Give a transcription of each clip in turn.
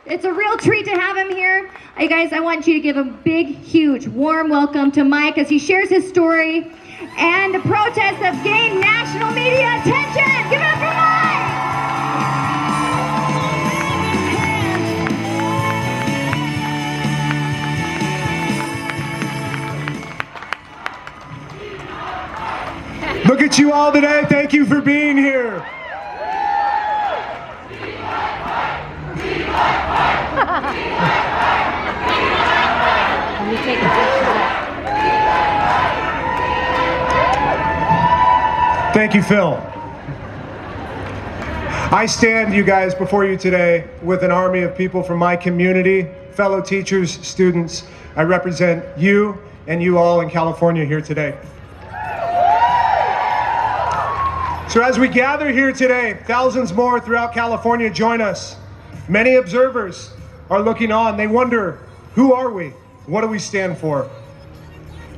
It's a real treat to have him here. Hey guys, I want you to give a big, huge, warm welcome to Mike as he shares his story and the protests have gained national media attention. Give it up for Mike! Look at you all today. Thank you for being here. Thank you, Phil. I stand, you guys, before you today with an army of people from my community, fellow teachers, students. I represent you and you all in California here today. So as we gather here today, thousands more throughout California join us. Many observers are looking on. They wonder, who are we? What do we stand for?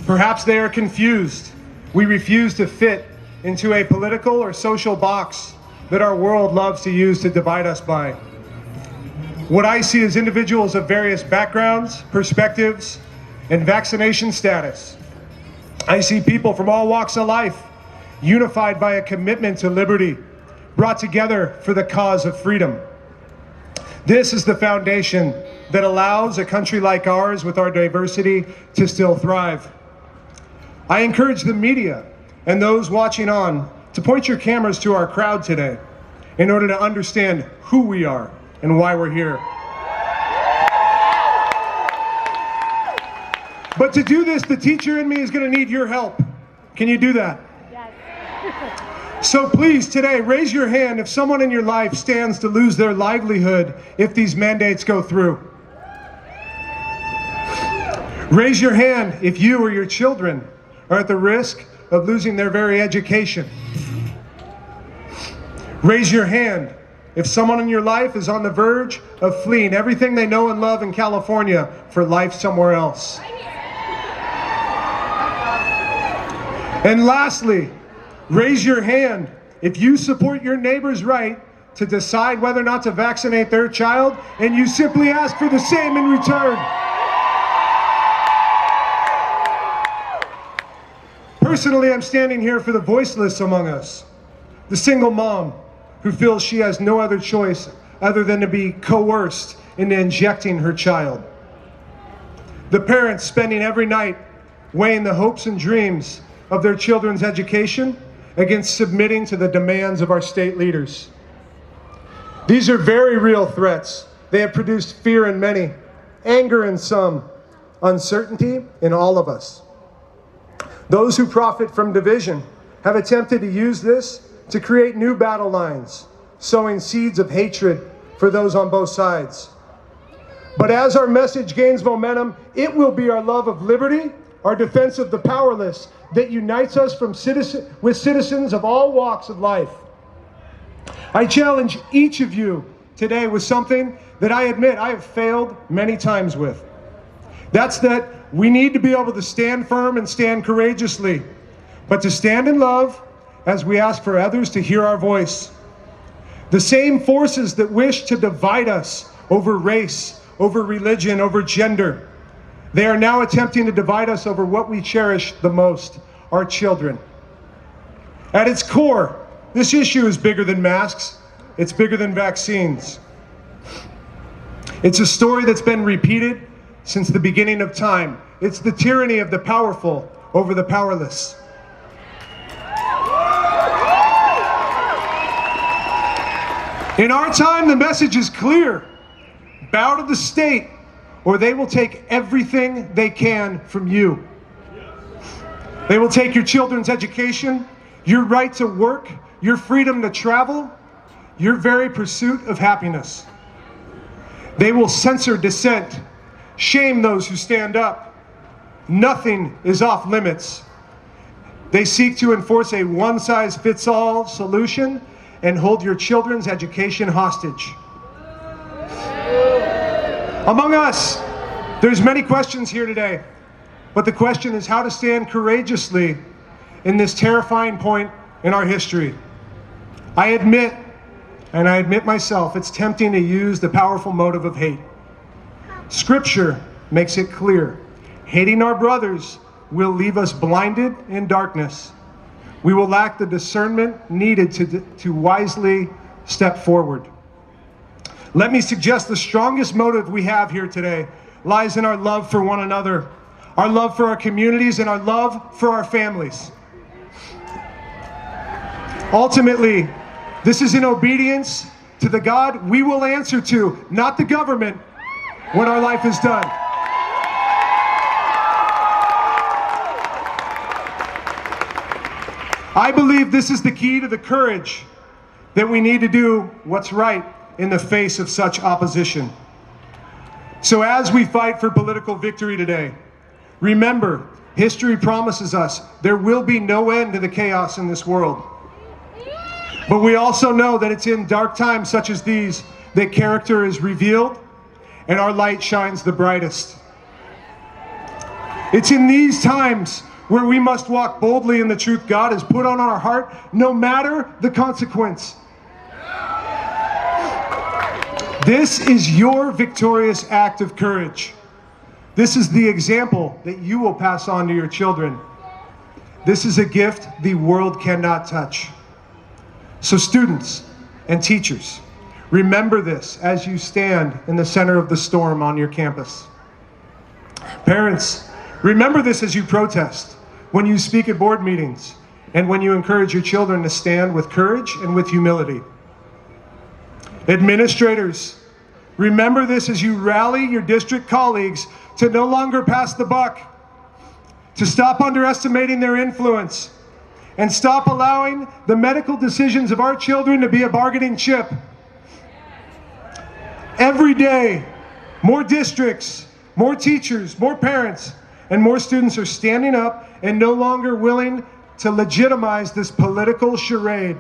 Perhaps they are confused. We refuse to fit into a political or social box that our world loves to use to divide us by. What I see is individuals of various backgrounds, perspectives, and vaccination status. I see people from all walks of life, unified by a commitment to liberty, brought together for the cause of freedom. This is the foundation that allows a country like ours, with our diversity, to still thrive. I encourage the media and those watching on to point your cameras to our crowd today in order to understand who we are and why we're here. But to do this, the teacher in me is going to need your help. Can you do that? Yes. So please, today, raise your hand if someone in your life stands to lose their livelihood if these mandates go through. Raise your hand if you or your children are at the risk of losing their very education. Raise your hand if someone in your life is on the verge of fleeing everything they know and love in California for life somewhere else. And lastly, raise your hand if you support your neighbor's right to decide whether or not to vaccinate their child, and you simply ask for the same in return. Personally, I'm standing here for the voiceless among us, the single mom who feels she has no other choice other than to be coerced into injecting her child. The parents spending every night weighing the hopes and dreams of their children's education against submitting to the demands of our state leaders. These are very real threats. They have produced fear in many, anger in some, uncertainty in all of us. Those who profit from division have attempted to use this to create new battle lines, sowing seeds of hatred for those on both sides. But as our message gains momentum, it will be our love of liberty, our defense of the powerless, that unites us with citizens of all walks of life. I challenge each of you today with something that I admit I have failed many times with. That's that we need to be able to stand firm and stand courageously, but to stand in love as we ask for others to hear our voice. The same forces that wish to divide us over race, over religion, over gender, they are now attempting to divide us over what we cherish the most, our children. At its core, this issue is bigger than masks. It's bigger than vaccines. It's a story that's been repeated since the beginning of time. It's the tyranny of the powerful over the powerless. In our time, the message is clear. Bow to the state, or they will take everything they can from you. They will take your children's education, your right to work, your freedom to travel, your very pursuit of happiness. They will censor dissent, shame those who stand up. Nothing is off limits. They seek to enforce a one-size-fits-all solution and hold your children's education hostage. Among us, there's many questions here today, but the question is how to stand courageously in this terrifying point in our history. I admit and I admit myself, it's tempting to use the powerful motive of hate. Scripture makes it clear. Hating our brothers will leave us blinded in darkness. We will lack the discernment needed to wisely step forward. Let me suggest the strongest motive we have here today lies in our love for one another, our love for our communities, and our love for our families. Ultimately, this is in obedience to the God we will answer to, not the government, when our life is done. I believe this is the key to the courage that we need to do what's right in the face of such opposition. So as we fight for political victory today, remember, history promises us there will be no end to the chaos in this world. But we also know that it's in dark times such as these that character is revealed and our light shines the brightest. It's in these times where we must walk boldly in the truth God has put on our heart, no matter the consequence. This is your victorious act of courage. This is the example that you will pass on to your children. This is a gift the world cannot touch. So students and teachers, remember this as you stand in the center of the storm on your campus. Parents, remember this as you protest, when you speak at board meetings, and when you encourage your children to stand with courage and with humility. Administrators, remember this as you rally your district colleagues to no longer pass the buck, to stop underestimating their influence, and stop allowing the medical decisions of our children to be a bargaining chip. Every day, more districts, more teachers, more parents, and more students are standing up and no longer willing to legitimize this political charade.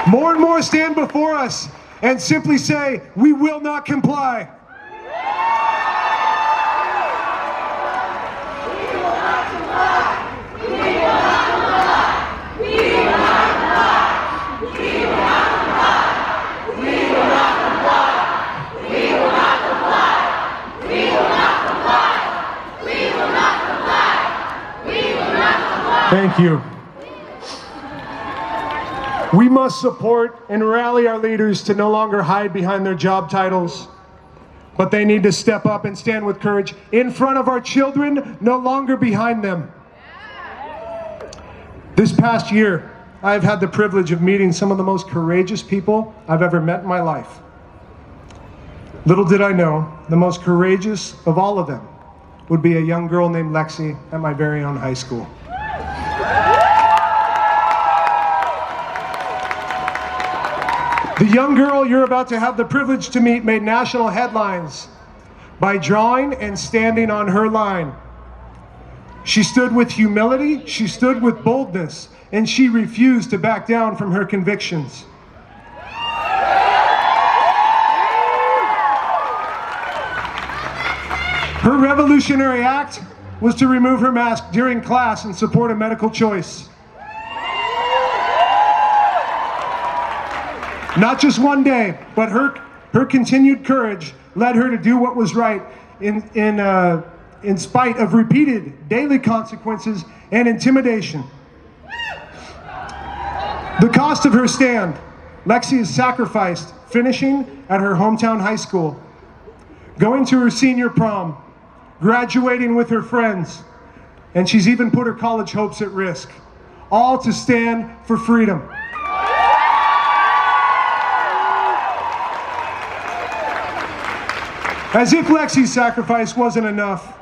More and more stand before us and simply say, we will not comply. Thank you. We must support and rally our leaders to no longer hide behind their job titles, but they need to step up and stand with courage in front of our children, no longer behind them. This past year, I've had the privilege of meeting some of the most courageous people I've ever met in my life. Little did I know, the most courageous of all of them would be a young girl named Lexi at my very own high school. The young girl you're about to have the privilege to meet made national headlines by drawing and standing on her line. She stood with humility, she stood with boldness, and she refused to back down from her convictions. Her revolutionary act was to remove her mask during class and support a medical choice. Not just one day, but her continued courage led her to do what was right in spite of repeated daily consequences and intimidation. The cost of her stand, Lexi has sacrificed finishing at her hometown high school, going to her senior prom, graduating with her friends, and she's even put her college hopes at risk, all to stand for freedom. As if Lexi's sacrifice wasn't enough,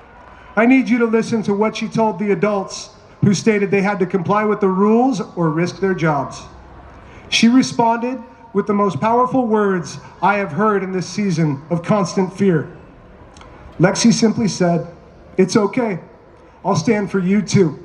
I need you to listen to what she told the adults who stated they had to comply with the rules or risk their jobs. She responded with the most powerful words I have heard in this season of constant fear. Lexi simply said, "It's okay. I'll stand for you too."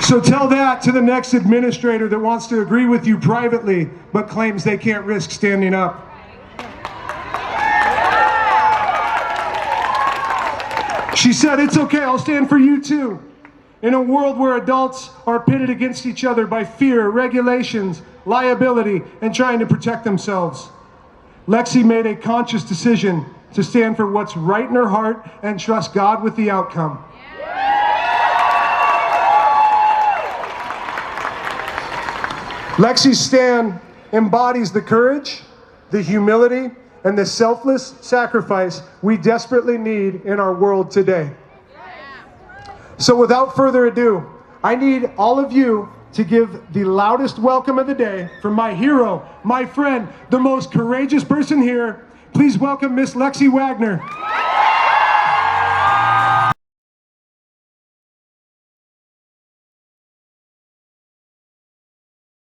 So tell that to the next administrator that wants to agree with you privately, but claims they can't risk standing up. She said, "It's okay, I'll stand for you too." In a world where adults are pitted against each other by fear, regulations, liability, and trying to protect themselves, Lexi made a conscious decision to stand for what's right in her heart and trust God with the outcome. Lexi's stand embodies the courage, the humility, and the selfless sacrifice we desperately need in our world today. So without further ado, I need all of you to give the loudest welcome of the day for my hero, my friend, the most courageous person here. Please welcome Miss Lexi Wagner.